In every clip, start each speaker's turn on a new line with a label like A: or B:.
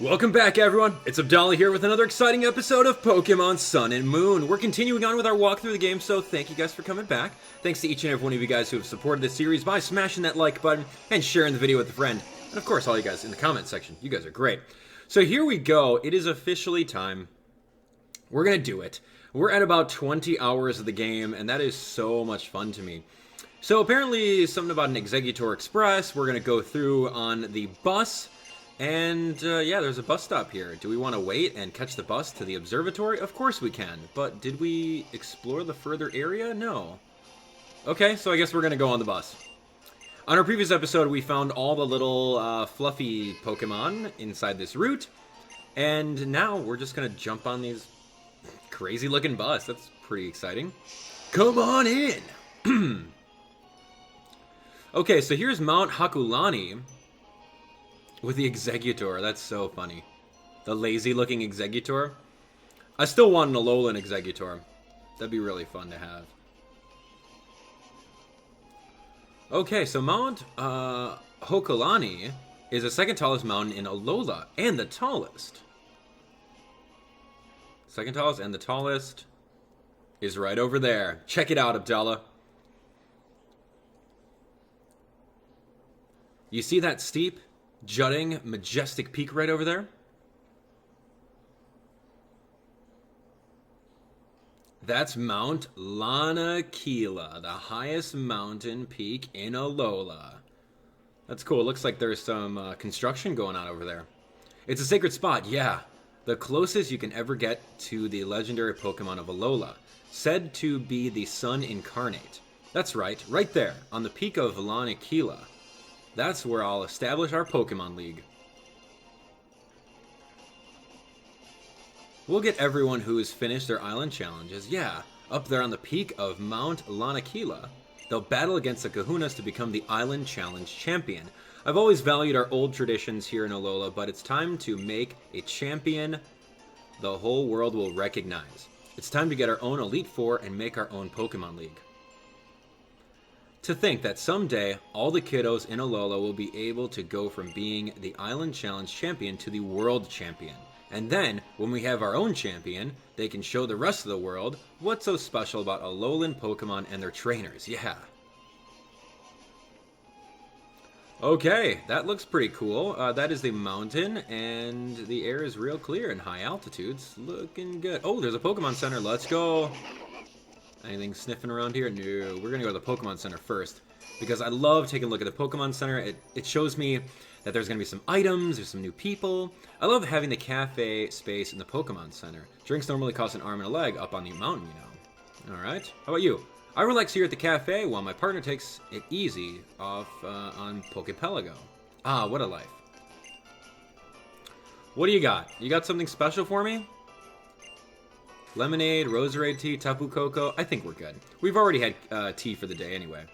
A: Welcome back, everyone. It's Abdallah here with another exciting episode of Pokémon Sun and Moon. We're continuing on with our walk through the game, so thank you guys for coming back. Thanks to each and every one of you guys who have supported this series by smashing that like button and sharing the video with a friend. And of course, all you guys in the comment section. You guys are great. So here we go. It is officially time. We're going to do it. We're at about 20 hours of the game, and that is so much fun to me. So apparently, something about an Exeggutor Express. We're going to go through on the bus. And, yeah, there's a bus stop here. Do we want to wait and catch the bus to the observatory? Of course we can. But did we explore the further area? No. Okay, so I guess we're going to go on the bus. On our previous episode, we found all the little fluffy Pokemon inside this route. And now we're just going to jump on these crazy-looking bus. That's pretty exciting. Come on in! Okay, so here's Mount Hokulani. With the Exeggutor, that's so funny. The lazy-looking Exeggutor. I still want an Alolan Exeggutor. That'd be really fun to have. Okay, so Mount Hokulani is the second tallest mountain in Alola, and the tallest. Second tallest and the tallest is right over there. Check it out, Abdallah. You see that steep, jutting, majestic peak right over there? That's Mount Lanakila, the highest mountain peak in Alola. That's cool. It looks like there's some construction going on over there. It's a sacred spot, yeah. The closest you can ever get to the legendary Pokemon of Alola, said to be the Sun Incarnate. That's right there, on the peak of Lanakila. That's where I'll establish our Pokemon League. We'll get everyone who has finished their island challenges, yeah, up there on the peak of Mount Lanakila. They'll battle against the Kahunas to become the Island Challenge champion. I've always valued our old traditions here in Alola, but it's time to make a champion the whole world will recognize. It's time to get our own Elite Four and make our own Pokemon League. To think that someday, all the kiddos in Alola will be able to go from being the Island Challenge champion to the World Champion. And then, when we have our own champion, they can show the rest of the world what's so special about Alolan Pokemon and their trainers, yeah. Okay, that looks pretty cool. That is the mountain, and the air is real clear in high altitudes. Looking good. Oh, there's a Pokemon Center, let's go. Anything sniffing around here? No. We're going to go to the Pokemon Center first. Because I love taking a look at the Pokemon Center. It shows me that there's going to be some items, there's some new people. I love having the cafe space in the Pokemon Center. Drinks normally cost an arm and a leg up on the mountain, you know. Alright. How about you? I relax here at the cafe while my partner takes it easy off on Pokepelago. Ah, what a life. What do you got? You got something special for me? Lemonade, roserade tea, tapu cocoa. I think we're good. We've already had tea for the day anyway.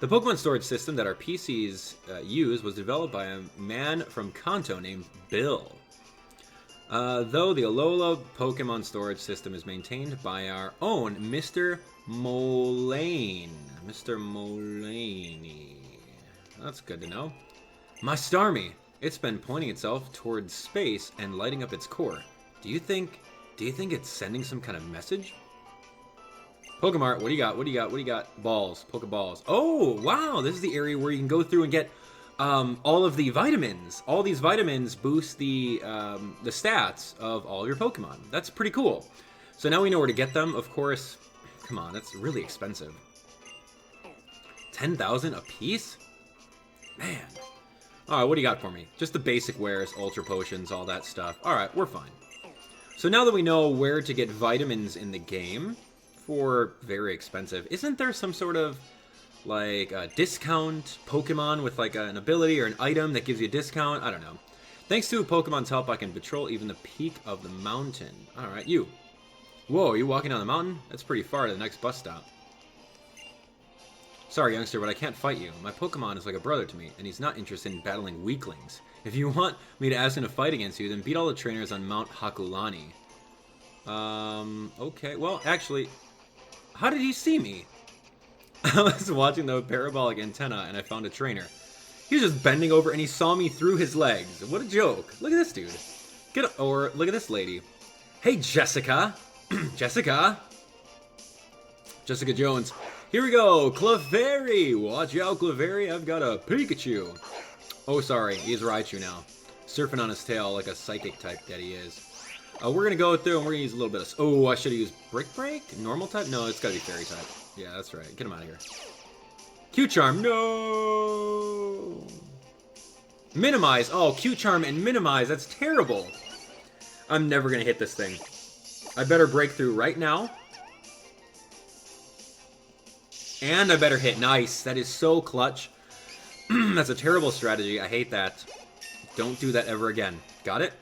A: The Pokemon storage system that our PCs use was developed by a man from Kanto named Bill. Though the Alola Pokemon storage system is maintained by our own Mr. Molayne. Mr. Molayne. That's good to know. My Starmie. It's been pointing itself towards space and lighting up its core. Do you think it's sending some kind of message? Pokemart, what do you got? What do you got? What do you got? Balls. Pokeballs. Oh, wow. This is the area where you can go through and get all of the vitamins. All these vitamins boost the stats of all your Pokemon. That's pretty cool. So now we know where to get them. Of course, come on. That's really expensive. 10,000 a piece? Man. All right, what do you got for me? Just the basic wares, Ultra Potions, all that stuff. All right, we're fine. So now that we know where to get vitamins in the game for very expensive, isn't there some sort of like a discount Pokemon with like an ability or an item that gives you a discount? I don't know. Thanks to Pokemon's help, I can patrol even the peak of the mountain. All right, you. Whoa, are you walking down the mountain? That's pretty far to the next bus stop. Sorry, youngster, but I can't fight you. My Pokemon is like a brother to me, and he's not interested in battling weaklings. If you want me to ask him to fight against you, then beat all the trainers on Mount Hokulani. Okay. Well, actually, how did he see me? I was watching the parabolic antenna, and I found a trainer. He was just bending over and he saw me through his legs. What a joke. Look at this dude. Or look at this lady. Hey, Jessica. Jessica. Jessica Jones. Here we go. Clefairy. Watch out, Clefairy. I've got a Pikachu. Oh, sorry. He's Raichu now. Surfing on his tail like a psychic type that he is. We're going to go through and we're going to use a little bit of... Oh, I should have used Brick Break? Normal type? No, it's got to be Fairy type. Yeah, that's right. Get him out of here. Q-Charm. No! Minimize. Oh, Q-Charm and Minimize. That's terrible. I'm never going to hit this thing. I better break through right now. And I better hit. Nice. That is so clutch. That's a terrible strategy. I hate that. Don't do that ever again. Got it?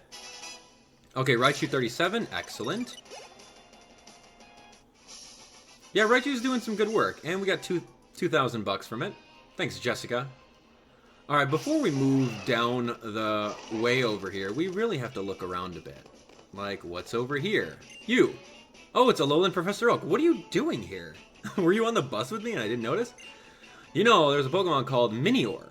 A: Okay, Raichu 37. Excellent. Yeah, Raichu's doing some good work. And we got 2,000 bucks from it. Thanks, Jessica. Alright, before we move down the way over here, we really have to look around a bit. Like, what's over here? You! Oh, it's Alolan Professor Oak. What are you doing here? Were you on the bus with me and I didn't notice? You know, there's a Pokemon called Minior.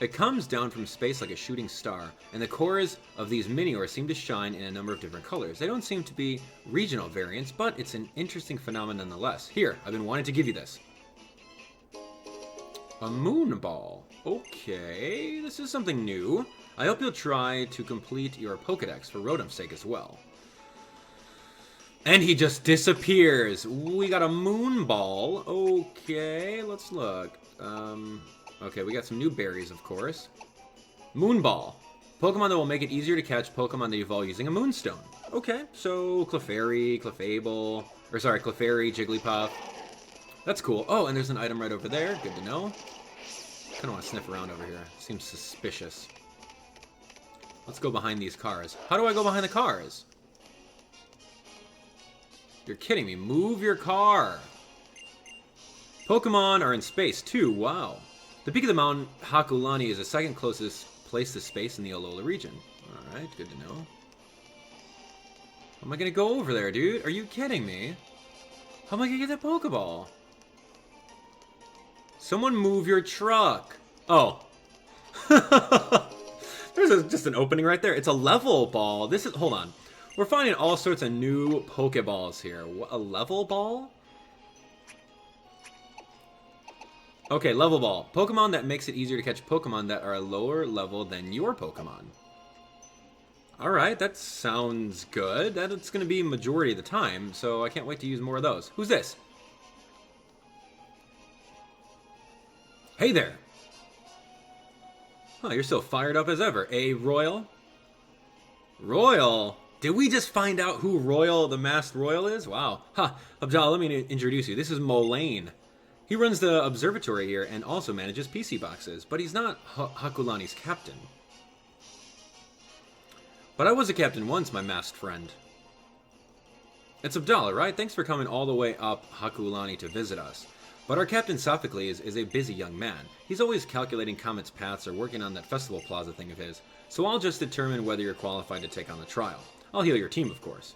A: It comes down from space like a shooting star, and the cores of these Miniors seem to shine in a number of different colors. They don't seem to be regional variants, but it's an interesting phenomenon nonetheless. Here, I've been wanting to give you this. A Moon Ball. Okay, this is something new. I hope you'll try to complete your Pokedex for Rotom's sake as well. And he just disappears. We got a Moon Ball. Okay, let's look. Okay, we got some new berries, of course. Moon Ball. Pokemon that will make it easier to catch Pokemon that evolve using a Moonstone. Okay, so Clefairy, Clefable, or sorry, Clefairy, Jigglypuff. That's cool. Oh, and there's an item right over there. Good to know. Kind of want to sniff around over here. Seems suspicious. Let's go behind these cars. How do I go behind the cars? You're kidding me. Move your car. Pokemon are in space, too. Wow. The peak of the mountain, Hokulani, is the second closest place to space in the Alola region. Alright, good to know. How am I going to go over there, dude? Are you kidding me? How am I going to get that Pokeball? Someone move your truck. Oh. There's just an opening right there. It's a level ball. This is... Hold on. We're finding all sorts of new Pokeballs here. What, a level ball? Okay, level ball. Pokemon that makes it easier to catch Pokemon that are a lower level than your Pokemon. Alright, that sounds good. That's going to be majority of the time, so I can't wait to use more of those. Who's this? Hey there! Oh, you're still fired up as ever. A Royal? Royal? Did we just find out who Royal, the Masked Royal is? Wow. Ha! Abdallah, let me introduce you. This is Molayne. He runs the observatory here and also manages PC boxes, but he's not Hokulani's captain. But I was a captain once, my masked friend. It's Abdallah, right? Thanks for coming all the way up Hokulani to visit us. But our captain Sophocles is a busy young man. He's always calculating comets' paths or working on that festival plaza thing of his, so I'll just determine whether you're qualified to take on the trial. I'll heal your team, of course.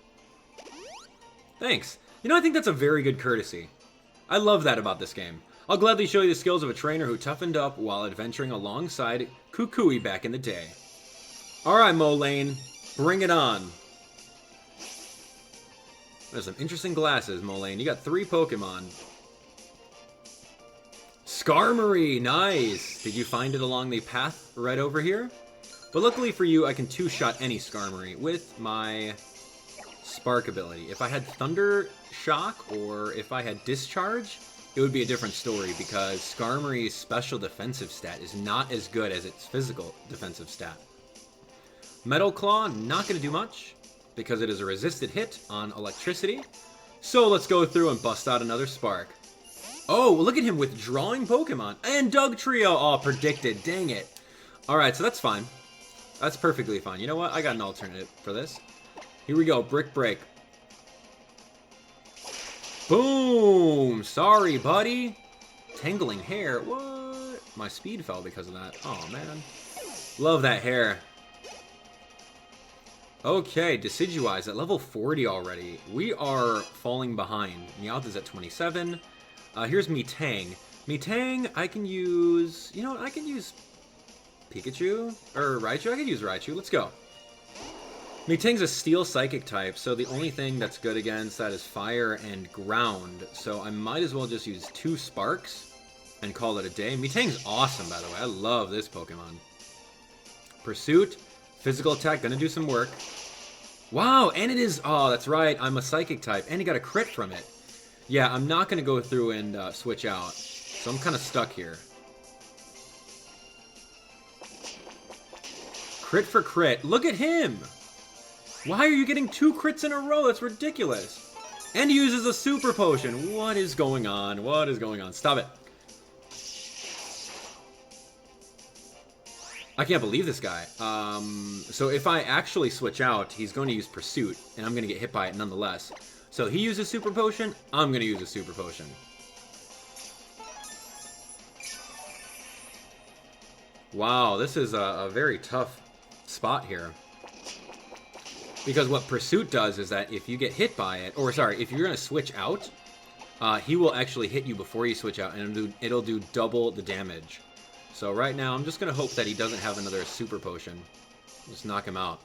A: Thanks. You know, I think that's a very good courtesy. I love that about this game. I'll gladly show you the skills of a trainer who toughened up while adventuring alongside Kukui back in the day. Alright, Molayne. Bring it on. There's some interesting glasses, Molayne. You got 3 Pokemon. Skarmory! Nice! Did you find it along the path right over here? But luckily for you, I can 2-shot any Skarmory with my Spark ability. If I had Thunder Shock or if I had Discharge, it would be a different story because Skarmory's special defensive stat is not as good as its physical defensive stat. Metal Claw, not going to do much because it is a resisted hit on electricity. So let's go through and bust out another Spark. Oh, look at him withdrawing Pokemon. And Dugtrio! Oh, predicted. Dang it. Alright, so that's fine. That's perfectly fine. You know what? I got an alternative for this. Here we go. Brick Break. Boom! Sorry, buddy. Tangling hair. What? My speed fell because of that. Oh, man. Love that hair. Okay, Decidueyes at level 40 already. We are falling behind. Meowth is at 27. Here's Metang. Metang, I can use... You know what? I can use Pikachu? Or Raichu? I could use Raichu. Let's go. Metang's a steel psychic type, so the only thing that's good against that is fire and ground. So I might as well just use 2 sparks and call it a day. Metang's awesome, by the way. I love this Pokemon. Pursuit, physical attack, gonna do some work. Wow, and it is... Oh, that's right. I'm a psychic type, and he got a crit from it. Yeah, I'm not gonna go through and switch out. So I'm kind of stuck here. Crit for crit. Look at him! Why are you getting 2 crits in a row? That's ridiculous. And he uses a super potion. What is going on? What is going on? Stop it. I can't believe this guy. So if I actually switch out, he's going to use Pursuit, and I'm going to get hit by it nonetheless. So he uses super potion, I'm going to use a super potion. Wow, this is a very tough spot here. Because what Pursuit does is that if you get hit by it, or sorry, if you're going to switch out, he will actually hit you before you switch out, and it'll do double the damage. So right now, I'm just going to hope that he doesn't have another super potion. Just knock him out.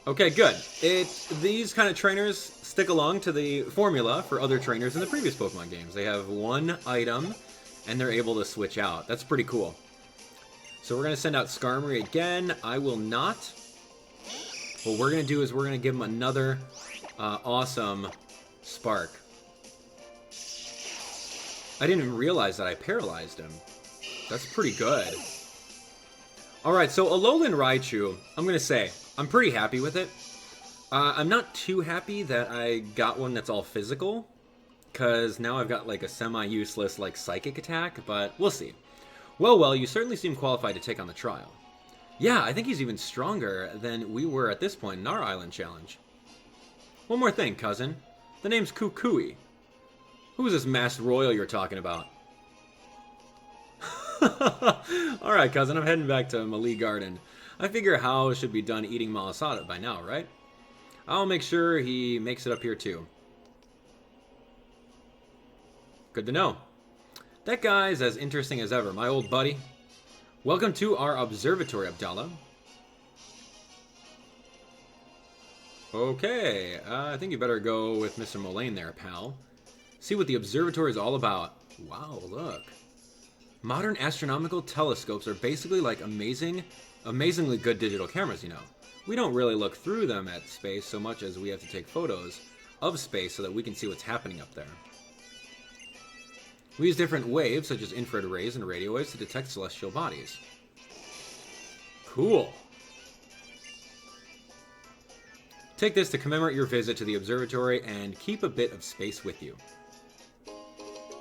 A: Okay, good. These kind of trainers stick along to the formula for other trainers in the previous Pokemon games. They have 1 item, and they're able to switch out. That's pretty cool. So we're going to send out Skarmory again. I will not. What we're going to do is we're going to give him another awesome Spark. I didn't even realize that I paralyzed him. That's pretty good. Alright, so Alolan Raichu, I'm going to say, I'm pretty happy with it. I'm not too happy that I got one that's all physical, because now I've got like a semi-useless like psychic attack, but we'll see. Well, you certainly seem qualified to take on the trial. Yeah, I think he's even stronger than we were at this point in our island challenge. One more thing, cousin. The name's Kukui. Who's this masked royal you're talking about? Alright, cousin, I'm heading back to Molayne Garden. I figure Hao should be done eating malasada by now, right? I'll make sure he makes it up here too. Good to know. That guy's as interesting as ever, my old buddy. Welcome to our observatory, Abdallah. Okay, I think you better go with Mr. Molayne there, pal. See what the observatory is all about. Wow, look. Modern astronomical telescopes are basically like amazingly good digital cameras, you know. We don't really look through them at space so much as we have to take photos of space so that we can see what's happening up there. We use different waves, such as infrared rays and radio waves, to detect celestial bodies. Cool. Take this to commemorate your visit to the observatory and keep a bit of space with you.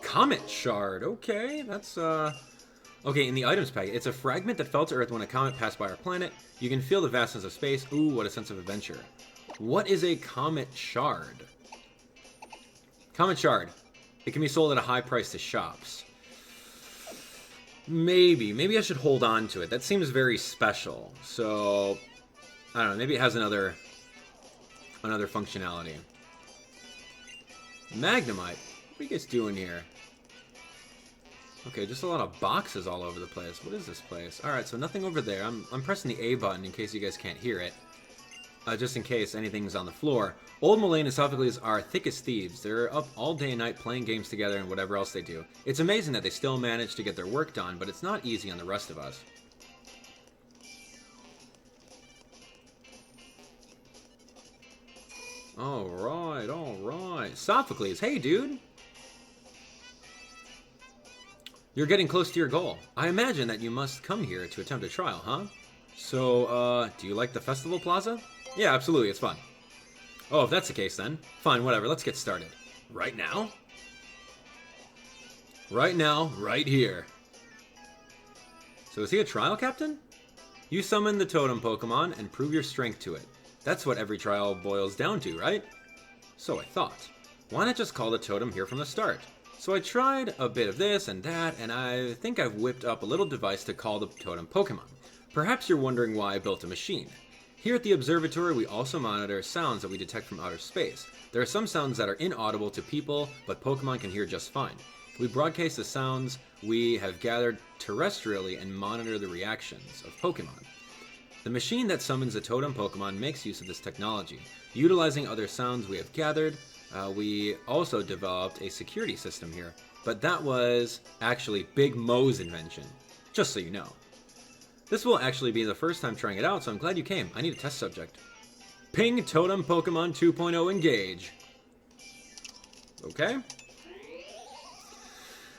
A: Comet shard. Okay, that's okay, in the items packet, it's a fragment that fell to Earth when a comet passed by our planet. You can feel the vastness of space. Ooh, what a sense of adventure. What is a comet shard? Comet shard. It can be sold at a high price to shops. Maybe I should hold on to it. That seems very special. So, I don't know, maybe it has another functionality. Magnemite. What are you guys doing here? Okay, just a lot of boxes all over the place. What is this place? Alright, so nothing over there. I'm pressing the A button in case you guys can't hear it. Just in case anything's on the floor. Old Molayne and Sophocles are thick as thieves. They're up all day and night playing games together and whatever else they do. It's amazing that they still manage to get their work done, but it's not easy on the rest of us. Alright. Sophocles, hey dude! You're getting close to your goal. I imagine that you must come here to attempt a trial, huh? So, do you like the festival plaza? Yeah, absolutely, it's fun. Oh, if that's the case then. Fine, whatever, let's get started. Right now? Right now, right here. So is he a trial captain? You summon the totem Pokemon and prove your strength to it. That's what every trial boils down to, right? So I thought. Why not just call the totem here from the start? So I tried a bit of this and that, and I think I've whipped up a little device to call the totem Pokemon. Perhaps you're wondering why I built a machine. Here at the observatory, we also monitor sounds that we detect from outer space. There are some sounds that are inaudible to people, but Pokemon can hear just fine. We broadcast the sounds we have gathered terrestrially and monitor the reactions of Pokemon. The machine that summons a totem Pokemon makes use of this technology. Utilizing other sounds we have gathered, we also developed a security system here. But that was actually Big Mo's invention, just so you know. This will actually be the first time trying it out, so I'm glad you came. I need a test subject. Ping Totem Pokemon 2.0 engage. Okay.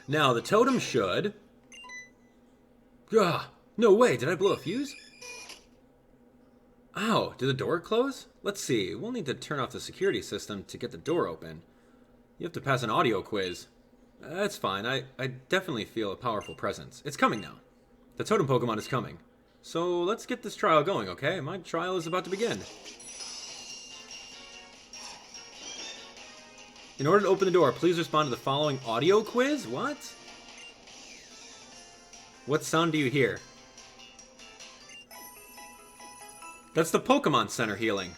A: Now, the totem should... Ah, no way, did I blow a fuse? Ow, did the door close? Let's see, we'll need to turn off the security system to get the door open. You have to pass an audio quiz. That's fine, I definitely feel a powerful presence. It's coming now. The totem Pokemon is coming. So let's get this trial going, okay? My trial is about to begin. In order to open the door, please respond to the following audio quiz? What? What sound do you hear? That's the Pokemon Center healing.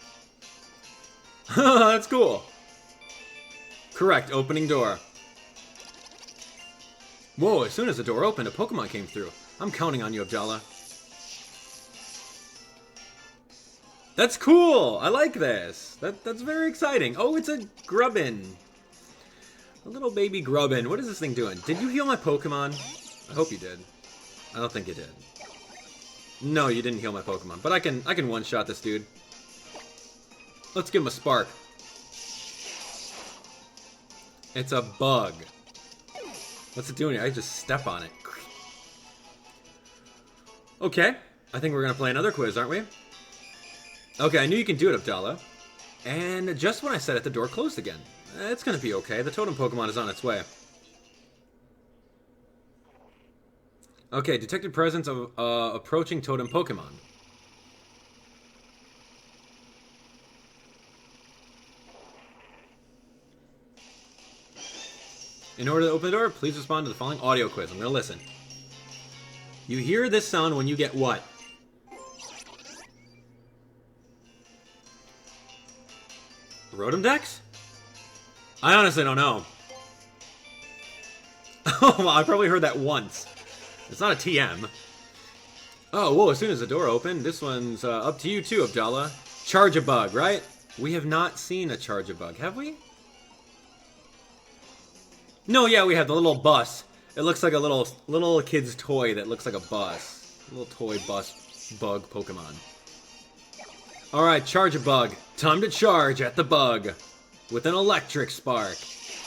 A: That's cool. Correct, opening door. Whoa, as soon as the door opened, a Pokemon came through. I'm counting on you, Abdallah. That's cool! I like this. That's very exciting. Oh, it's a Grubbin. A little baby Grubbin. What is this thing doing? Did you heal my Pokemon? I hope you did. I don't think you did. No, you didn't heal my Pokemon. But I can one-shot this dude. Let's give him a spark. It's a bug. What's it doing here? I just step on it. Okay. I think we're going to play another quiz, aren't we? Okay, I knew you can do it, Abdallah. And just when I said it, the door closed again. It's going to be okay. The totem Pokemon is on its way. Okay, detected presence of approaching totem Pokemon. In order to open the door, please respond to the following audio quiz. I'm going to listen. You hear this sound when you get what? Rotom Dex? I honestly don't know. Oh, well, I probably heard that once. It's not a TM. Oh, whoa, as soon as the door opened, this one's up to you too, Abdallah. Charge-a-Bug, right? We have not seen a Charge-a-Bug, have we? No, yeah, we have the little bus. It looks like a little kid's toy that looks like a bus. A little toy bus bug Pokemon. Alright, Charge-a-Bug. Time to charge at the bug. With an electric spark.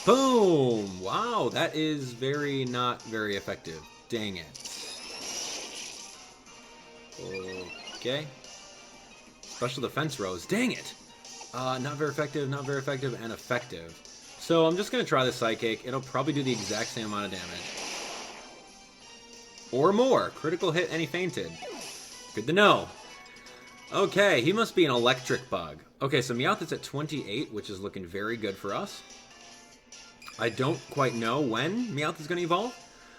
A: Boom! Wow, that is not very effective. Dang it. Okay. Special defense rose. Dang it! Not very effective, and effective. So I'm just going to try the Psychic. It'll probably do the exact same amount of damage. Or more. Critical hit and he fainted. Good to know. Okay, he must be an electric bug. Okay, so Meowth's at 28, which is looking very good for us. I don't quite know when Meowth is going to evolve.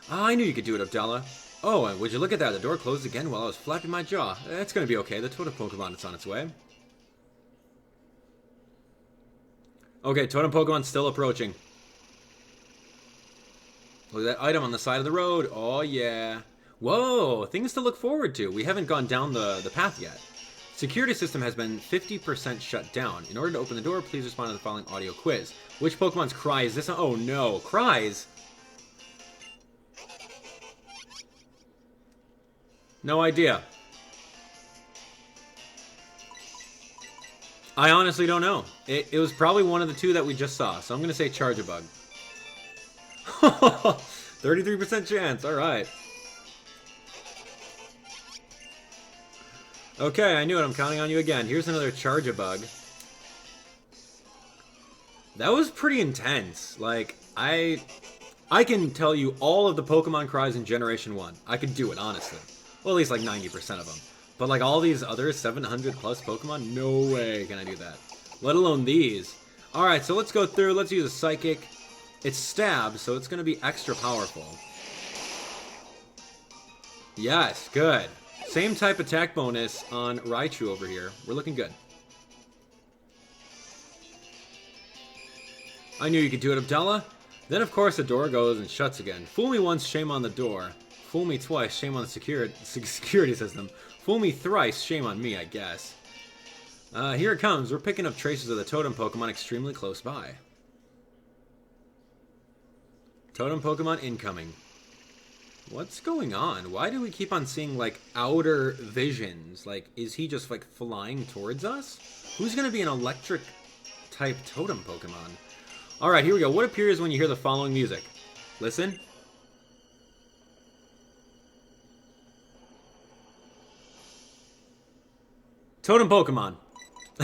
A: I knew you could do it, Abdallah. Oh, and would you look at that? The door closed again while I was flapping my jaw. It's going to be okay. The Totem Pokemon is on its way. Okay, Totem Pokemon's still approaching. Look at that item on the side of the road. Oh, yeah. Whoa, things to look forward to. We haven't gone down the path yet. Security system has been 50% shut down. In order to open the door, please respond to the following audio quiz. Which Pokemon's cry is this? Oh, no. Cries? No idea. I honestly don't know. It was probably one of the two that we just saw, so I'm going to say Charge-a-Bug. 33% chance, alright. Okay, I knew it. I'm counting on you again. Here's another Charge-a-Bug. That was pretty intense. Like, I can tell you all of the Pokemon cries in Generation 1. I could do it, honestly. Well, at least like 90% of them. But like all these other 700 plus Pokemon, no way can I do that. Let alone these. Alright, so let's go through. Let's use a Psychic. It's Stab, so it's going to be extra powerful. Yes, good. Same type attack bonus on Raichu over here. We're looking good. I knew you could do it, Abdallah. Then, of course, the door goes and shuts again. Fool me once, shame on the door. Fool me twice, shame on the security system. Fool me thrice, shame on me, I guess. Here it comes. We're picking up traces of the totem Pokemon extremely close by. Totem Pokemon incoming. What's going on? Why do we keep on seeing, like, outer visions? Like, is he just, like, flying towards us? Who's going to be an electric-type totem Pokemon? Alright, here we go. What appears when you hear the following music? Listen. Totem Pokemon.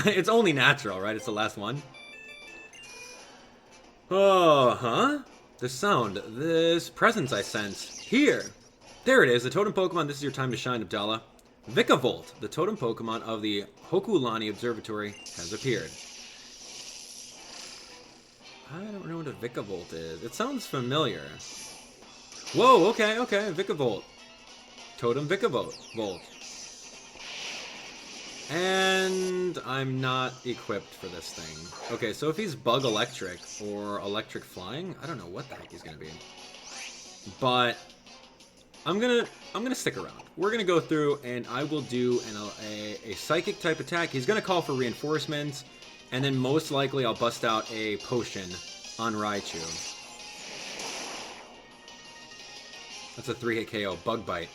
A: It's only natural, right? It's the last one. Oh, huh? This sound, this presence I sense. Here! There it is, the totem Pokemon. This is your time to shine, Abdallah. Vikavolt, the totem Pokemon of the Hokulani Observatory, has appeared. I don't know what a Vikavolt is. It sounds familiar. Whoa, okay, Vikavolt. Totem Vikavolt. And I'm not equipped for this thing. Okay, so if he's Bug Electric or Electric Flying, I don't know what the heck he's gonna be. But I'm gonna stick around. We're gonna go through and I will do a Psychic type attack. He's gonna call for reinforcements, and then most likely I'll bust out a potion on Raichu. That's a 3-hit KO. Bug Bite.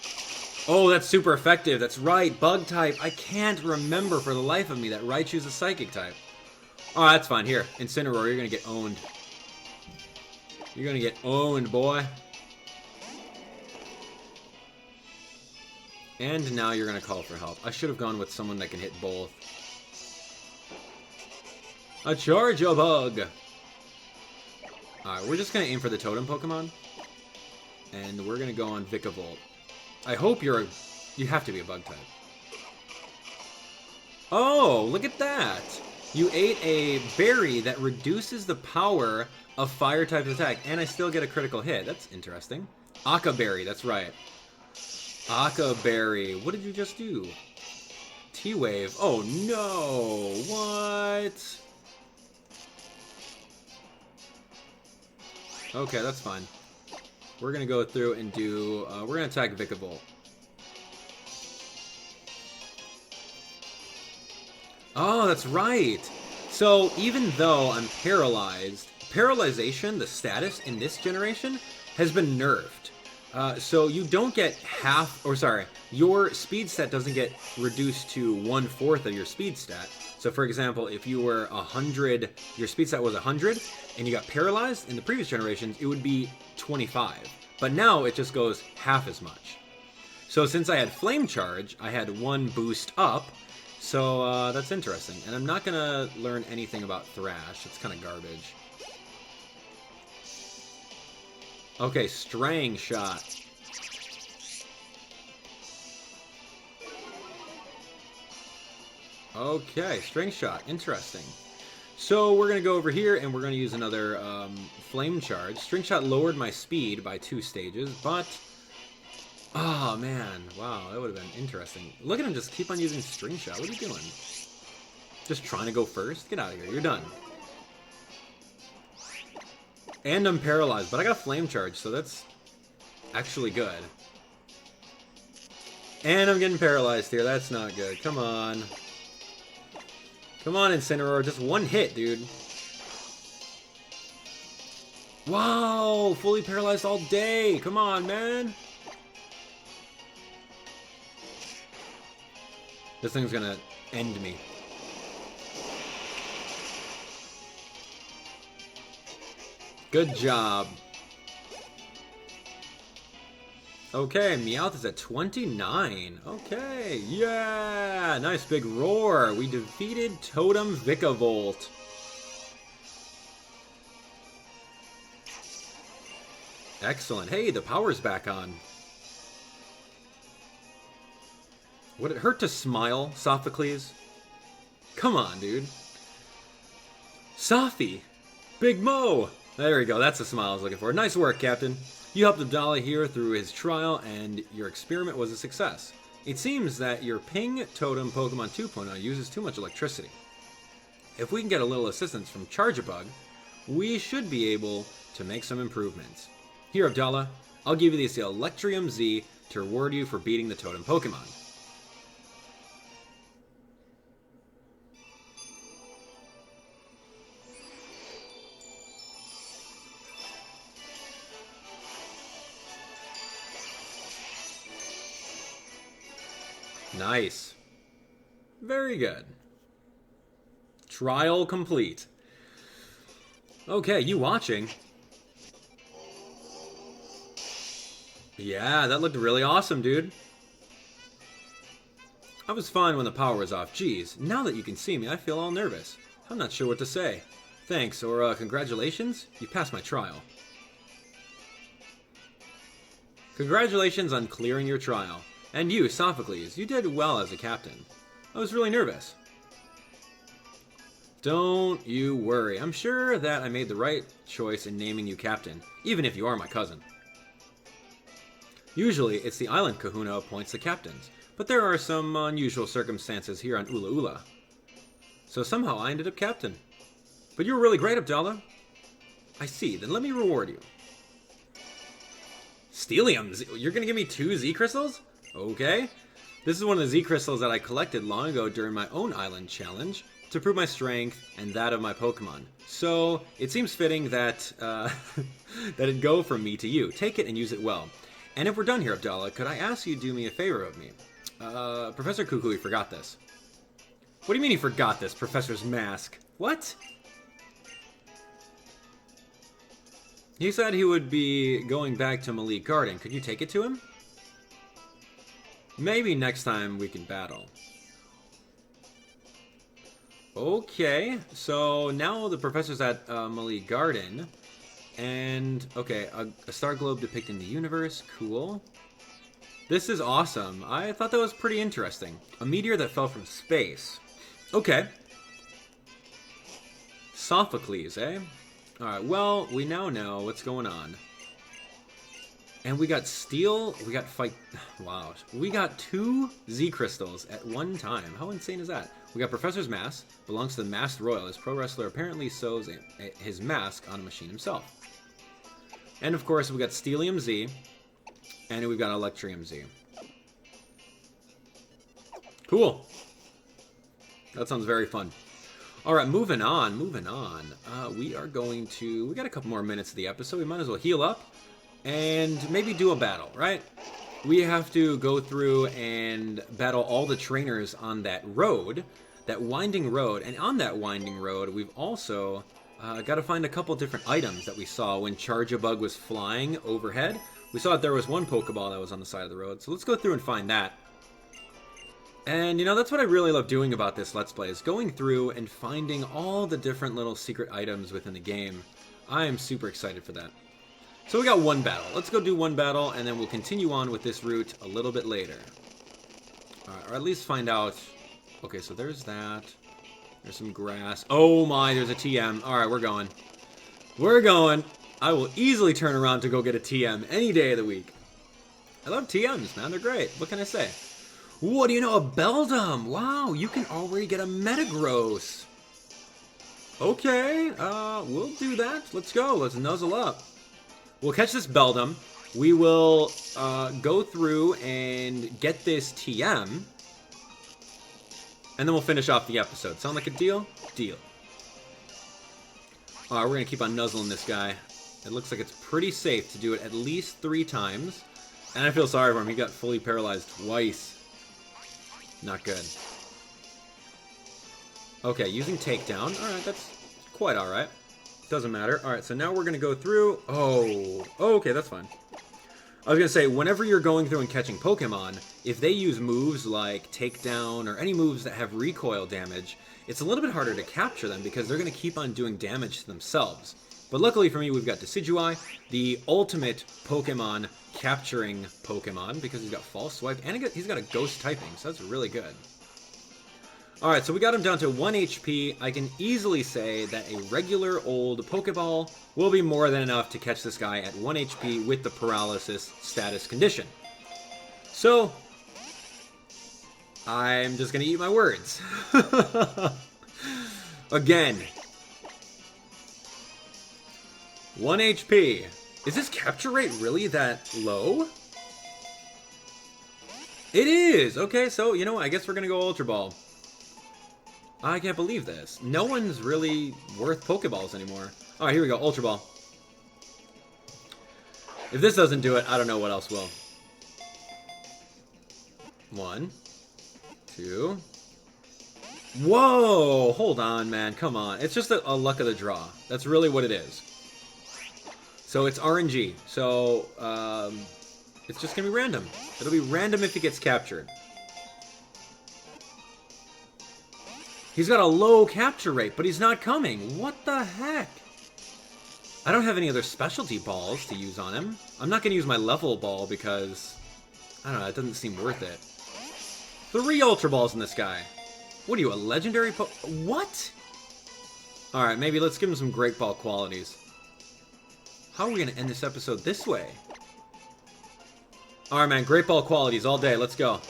A: Oh, that's super effective. That's right. Bug type. I can't remember for the life of me that Raichu's a Psychic type. Oh, that's fine. Here, Incineroar, you're going to get owned. You're going to get owned, boy. And now you're going to call for help. I should have gone with someone that can hit both. A Charge-a-Bug. Alright, we're just going to aim for the Totem Pokemon. And we're going to go on Vikavolt. I hope you have to be a Bug type. Oh, look at that! You ate a berry that reduces the power of fire type attack, and I still get a critical hit. That's interesting. Aka Berry, that's right. Aka Berry. What did you just do? T-Wave. Oh no! What? Okay, that's fine. We're gonna go through and do. We're gonna attack Vikavolt. Oh, that's right. So even though I'm paralyzed, paralyzation, the status in this generation, has been nerfed. So you don't get half, or sorry, your speed stat doesn't get reduced to 1/4 of your speed stat. So for example, if you were 100, your speed stat was 100, and you got paralyzed in the previous generations, it would be 25. But now it just goes half as much. So since I had Flame Charge, I had one boost up. So that's interesting. And I'm not gonna learn anything about Thrash. It's kind of garbage. Okay, Strang Shot. Okay, String Shot. Interesting. So we're going to go over here and we're going to use another Flame Charge. String Shot lowered my speed by 2 stages, but... Oh, man. Wow, that would have been interesting. Look at him just keep on using String Shot. What are you doing? Just trying to go first? Get out of here. You're done. And I'm paralyzed, but I got a Flame Charge, so that's actually good. And I'm getting paralyzed here. That's not good. Come on. Come on, Incineroar. Just one hit, dude. Wow! Fully paralyzed all day. Come on, man. This thing's gonna end me. Good job. Okay, Meowth is at 29. Okay, yeah! Nice big roar. We defeated Totem Vikavolt. Excellent. Hey, the power's back on. Would it hurt to smile, Sophocles? Come on, dude. Sophy! Big Mo! There we go, that's the smile I was looking for. Nice work, Captain. You helped Abdallah here through his trial, and your experiment was a success. It seems that your Ping Totem Pokemon 2.0 uses too much electricity. If we can get a little assistance from Charjabug, we should be able to make some improvements. Here, Abdallah, I'll give you this Electrium Z to reward you for beating the Totem Pokemon. Nice. Very good. Trial complete. Okay, you watching? Yeah, that looked really awesome, dude. I was fine when the power was off. Geez, now that you can see me, I feel all nervous. I'm not sure what to say. Thanks, or congratulations? You passed my trial. Congratulations on clearing your trial. And you, Sophocles, you did well as a captain. I was really nervous. Don't you worry. I'm sure that I made the right choice in naming you captain, even if you are my cousin. Usually, it's the island kahuna appoints the captains, but there are some unusual circumstances here on Ula Ula. So somehow I ended up captain. But you were really great, Abdallah. I see, then let me reward you. Steelium, you're gonna give me 2 Z crystals? Okay. This is one of the Z crystals that I collected long ago during my own island challenge to prove my strength and that of my Pokemon. So it seems fitting that that it go from me to you. Take it and use it well. And if we're done here, Abdallah, could I ask you to do me a favor of me? Professor Kukui forgot this. What do you mean he forgot this? Professor's mask. What? He said he would be going back to Molayne Garden. Could you take it to him? Maybe next time we can battle. Okay, so now the professor's at Molayne Garden. And, okay, a star globe depicting the universe. Cool. This is awesome. I thought that was pretty interesting. A meteor that fell from space. Okay. Sophocles, eh? Alright, well, we now know what's going on. And we got steel, we got fight, wow. We got 2 Z crystals at one time. How insane is that? We got Professor's mask, belongs to the Masked Royal. This pro wrestler apparently sews his mask on a machine himself. And of course, we got Steelium Z, and we've got Electrium Z. Cool. That sounds very fun. Alright, moving on. We are going to, we got a couple more minutes of the episode. We might as well heal up and maybe do a battle, right? We have to go through and battle all the trainers on that road, that winding road. And on that winding road, we've also got to find a couple different items that we saw when Charjabug was flying overhead. We saw that there was one Pokeball that was on the side of the road. So let's go through and find that. And, you know, that's what I really love doing about this Let's Play, is going through and finding all the different little secret items within the game. I am super excited for that. So we got one battle. Let's go do one battle, and then we'll continue on with this route a little bit later. Alright, or at least find out... Okay, so there's that. There's some grass. Oh my, there's a TM. Alright, we're going. We're going. I will easily turn around to go get a TM any day of the week. I love TMs, man. They're great. What can I say? What do you know of Beldum? Wow, you can already get a Metagross. Okay, we'll do that. Let's go. Let's nuzzle up. We'll catch this Beldum. We will go through and get this TM. And then we'll finish off the episode. Sound like a deal? Deal. Alright, we're going to keep on nuzzling this guy. It looks like it's pretty safe to do it at least 3 times. And I feel sorry for him. He got fully paralyzed twice. Not good. Okay, using takedown. Alright, that's quite alright. Doesn't matter. Alright, so now we're going to go through... Oh, okay, that's fine. I was going to say, whenever you're going through and catching Pokemon, if they use moves like takedown or any moves that have recoil damage, it's a little bit harder to capture them because they're going to keep on doing damage to themselves. But luckily for me, we've got Decidueye, the ultimate Pokemon capturing Pokemon, because he's got False Swipe, and he's got a Ghost typing, so that's really good. Alright, so we got him down to 1 HP. I can easily say that a regular old Pokeball will be more than enough to catch this guy at 1 HP with the paralysis status condition. So, I'm just gonna eat my words. Again. 1 HP. Is this capture rate really that low? It is! Okay, so, you know what? I guess we're gonna go Ultra Ball. I can't believe this. No one's really worth Pokeballs anymore. Alright, here we go. Ultra Ball. If this doesn't do it, I don't know what else will. 1, 2. Whoa! Hold on, man. Come on. It's just a luck of the draw. That's really what it is. So it's RNG. So, it's just gonna be random. It'll be random if he gets captured. He's got a low capture rate, but he's not coming. What the heck? I don't have any other specialty balls to use on him. I'm not gonna use my level ball because, I don't know, it doesn't seem worth it. 3 Ultra Balls in this guy. What are you, a legendary What? Alright, maybe let's give him some Great Ball qualities. How are we gonna end this episode this way? Alright, man, Great Ball qualities all day. Let's go.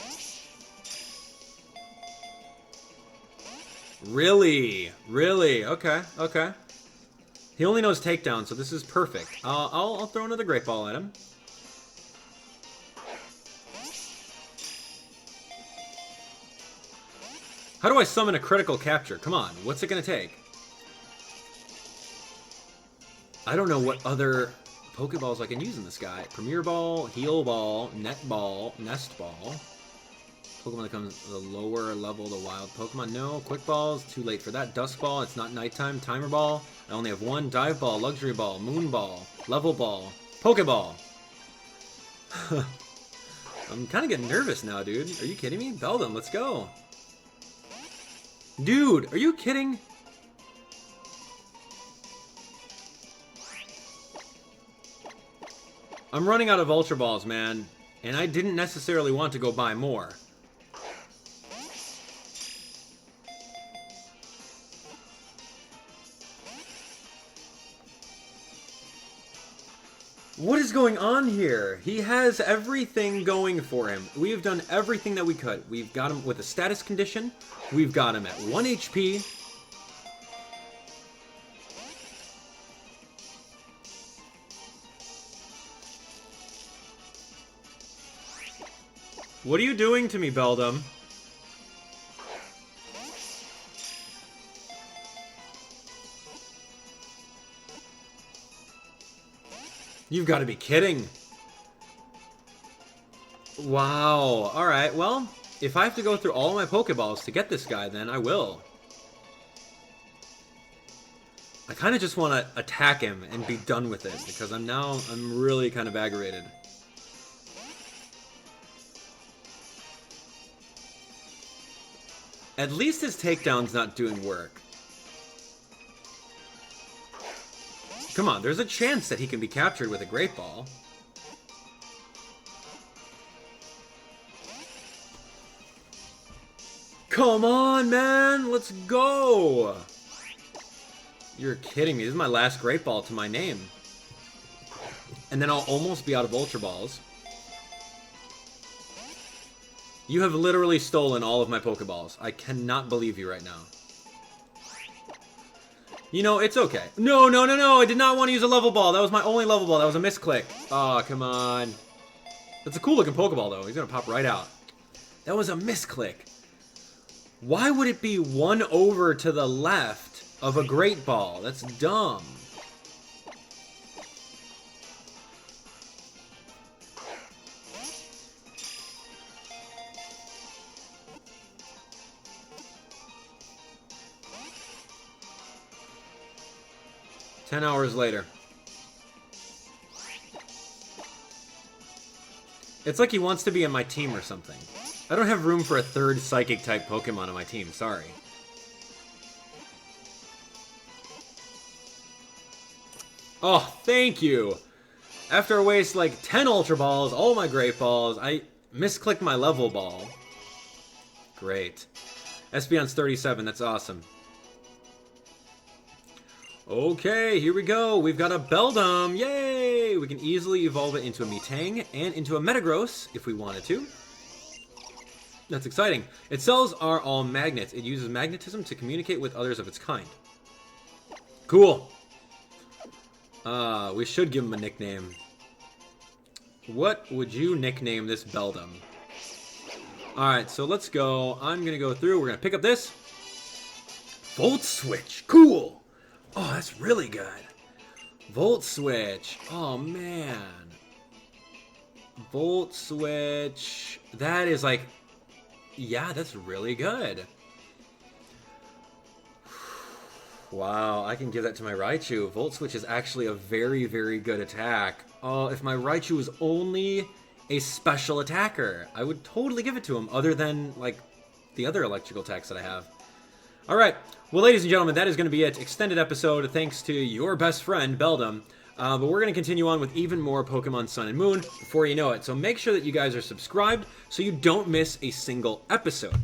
A: Really? Really? Okay, okay. He only knows Takedown, so this is perfect. I'll throw another Great Ball at him. How do I summon a critical capture? Come on, what's it gonna take? I don't know what other Pokeballs I can use in this guy. Premier Ball, Heal Ball, Net Ball, Nest Ball. Pokemon that comes the lower level, the wild Pokemon. No. Quick Balls, too late for that. Dusk Ball, it's not nighttime. Timer Ball, I only have 1. Dive Ball, Luxury Ball, Moon Ball, Level Ball, Pokeball. I'm kind of getting nervous now, dude. Are you kidding me? Beldum, let's go. Dude, are you kidding? I'm running out of Ultra Balls, man. And I didn't necessarily want to go buy more. What is going on here? He has everything going for him. We have done everything that we could. We've got him with a status condition. We've got him at 1 HP. What are you doing to me, Beldum? You've got to be kidding. Wow. Alright, well, if I have to go through all my Pokeballs to get this guy, then I will. I kind of just want to attack him and be done with it, because I'm really kind of aggravated. At least his takedown's not doing work. Come on, there's a chance that he can be captured with a Great Ball. Come on, man! Let's go! You're kidding me. This is my last Great Ball to my name. And then I'll almost be out of Ultra Balls. You have literally stolen all of my Pokeballs. I cannot believe you right now. You know, it's okay. No, no, no, no! I did not want to use a level ball. That was my only level ball. That was a misclick. Oh, come on. That's a cool looking Pokeball, though. He's gonna pop right out. That was a misclick. Why would it be 1 over to the left of a Great Ball? That's dumb. Ten hours later. It's like he wants to be in my team or something. I don't have room for a 3rd Psychic-type Pokemon on my team, sorry. Oh, thank you! After I waste like 10 Ultra Balls, all my Great Balls, I misclicked my level ball. Great. Espeon's 37, that's awesome. Okay, here we go. We've got a Beldum. Yay! We can easily evolve it into a Metang and into a Metagross if we wanted to. That's exciting. Its cells are all magnets. It uses magnetism to communicate with others of its kind. Cool. We should give him a nickname. What would you nickname this Beldum? Alright, so let's go. I'm going to go through. We're going to pick up this. Volt Switch. Cool. Oh, that's really good. Volt Switch. Oh, man. Volt Switch. That is like... Yeah, that's really good. Wow, I can give that to my Raichu. Volt Switch is actually a very, very good attack. Oh, if my Raichu was only a special attacker, I would totally give it to him, other than, like, the other electrical attacks that I have. Alright, well, ladies and gentlemen, that is going to be it. Extended episode, thanks to your best friend, Beldum. But we're going to continue on with even more Pokemon Sun and Moon before you know it. So make sure that you guys are subscribed so you don't miss a single episode.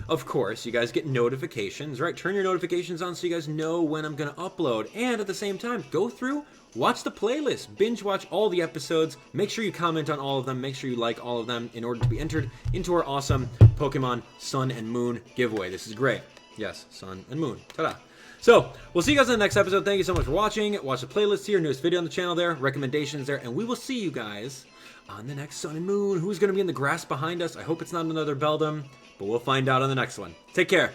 A: Of course, you guys get notifications, right? Turn your notifications on so you guys know when I'm going to upload. And at the same time, go through, watch the playlist, binge watch all the episodes. Make sure you comment on all of them. Make sure you like all of them in order to be entered into our awesome Pokemon Sun and Moon giveaway. This is great. Yes, Sun and Moon. Ta-da. So, we'll see you guys in the next episode. Thank you so much for watching. Watch the playlist here, newest video on the channel there, recommendations there, and we will see you guys on the next Sun and Moon. Who's going to be in the grass behind us? I hope it's not another Beldum, but we'll find out on the next one. Take care.